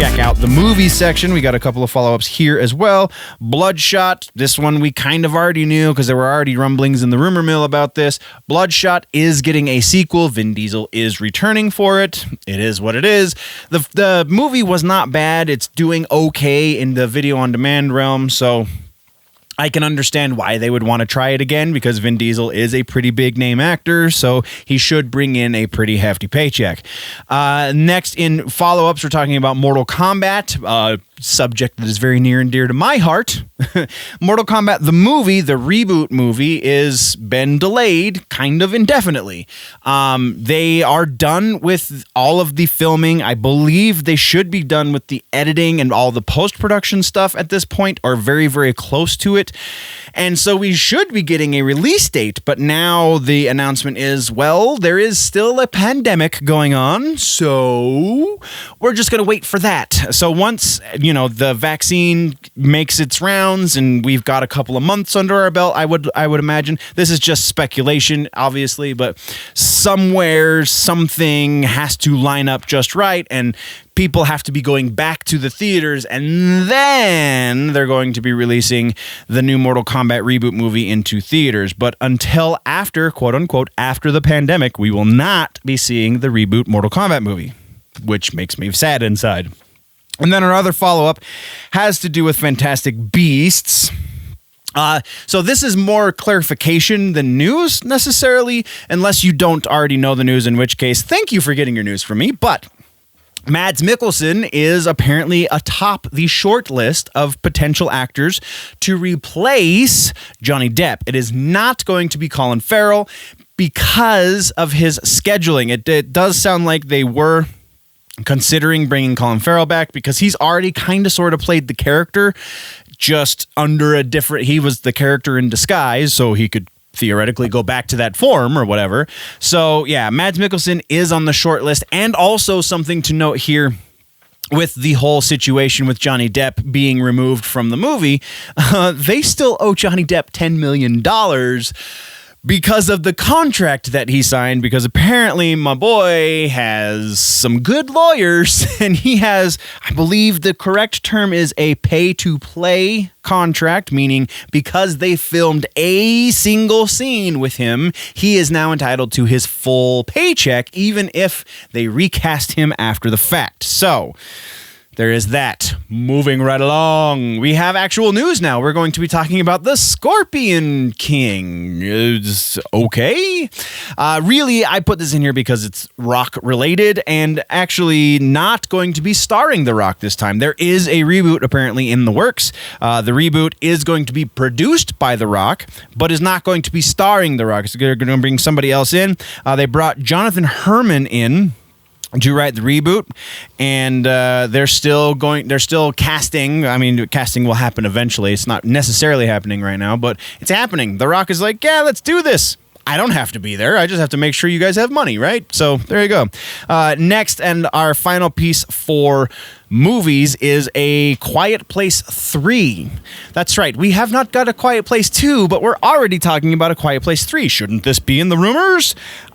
check out the movie section. We got a couple of follow-ups here as well. Bloodshot, this one we kind of already knew because there were already rumblings in the rumor mill about this. Bloodshot is getting a sequel. Vin Diesel is returning for it. It is what it is. The movie was not bad. It's doing okay in the video on demand realm, so I can understand why they would want to try it again because Vin Diesel is a pretty big name actor, so he should bring in a pretty hefty paycheck. Next in follow-ups, we're talking about Mortal Kombat, subject that is very near and dear to my heart. Mortal Kombat, the movie, the reboot movie, is been delayed kind of indefinitely. They are done with all of the filming. I believe they should be done with the editing and all the post-production stuff at this point, or very, very close to it. And so we should be getting a release date, but now the announcement is, well, there is still a pandemic going on, so we're just going to wait for that. So once, the vaccine makes its rounds and we've got a couple of months under our belt, I would imagine. This is just speculation, obviously, but somewhere something has to line up just right, and people have to be going back to the theaters, and then they're going to be releasing the new Mortal Kombat reboot movie into theaters. But until after, quote unquote, after the pandemic, we will not be seeing the reboot Mortal Kombat movie, which makes me sad inside. And then our other follow-up has to do with Fantastic Beasts. So this is more clarification than news necessarily, unless you don't already know the news, in which case, thank you for getting your news from me. But Mads Mikkelsen is apparently atop the short list of potential actors to replace Johnny Depp. It is not going to be Colin Farrell because of his scheduling. It does sound like they were considering bringing Colin Farrell back because he's already kind of sort of played the character just under a different... He was the character in disguise, so he could theoretically go back to that form or whatever. So yeah, Mads Mikkelsen is on the short list. And also something to note here with the whole situation with Johnny Depp being removed from the movie, they still owe Johnny Depp $10 million because of the contract that he signed, because apparently my boy has some good lawyers and he has, I believe the correct term is a pay-to-play contract, meaning because they filmed a single scene with him, he is now entitled to his full paycheck, even if they recast him after the fact. So there is that. Moving right along, we have actual news now. We're going to be talking about the Scorpion King. It's okay. Really, I put this in here because it's Rock related and actually not going to be starring The Rock this time. There is a reboot apparently in the works. The reboot is going to be produced by The Rock, but is not going to be starring The Rock. So they're going to bring somebody else in. They brought Jonathan Herman in to write the reboot, and they're still casting. I mean, casting will happen eventually. It's not necessarily happening right now, but it's happening. The Rock is like, yeah, let's do this. I don't have to be there. I just have to make sure you guys have money, right? So there you go. Next, and our final piece for movies is A Quiet Place 3. That's right. We have not got A Quiet Place 2, but we're already talking about A Quiet Place 3. Shouldn't this be in the rumors?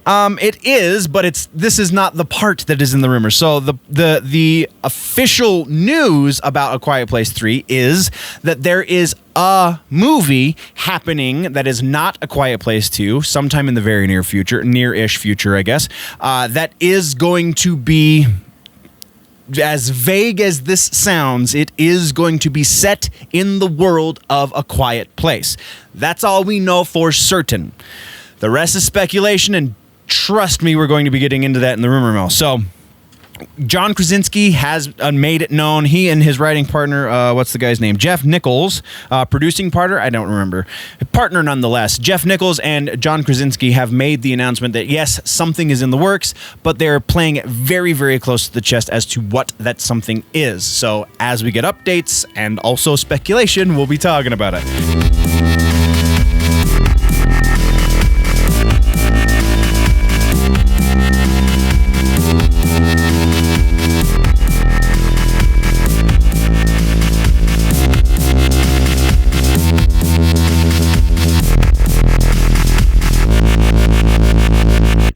It is, but this is not the part that is in the rumors. So the official news about A Quiet Place 3 is that there is a movie happening that is not A Quiet Place 2, sometime in the very near future, near-ish future, I guess, that is going to be, as vague as this sounds, it is going to be set in the world of A Quiet Place. That's all we know for certain. The rest is speculation, and trust me, we're going to be getting into that in the rumor mill. So John Krasinski has made it known. He and his writing partner, what's the guy's name? Jeff Nichols, producing partner, I don't remember. Partner nonetheless. Jeff Nichols and John Krasinski have made the announcement that yes, something is in the works, but they're playing it very, very close to the chest as to what that something is. So as we get updates and also speculation, we'll be talking about it.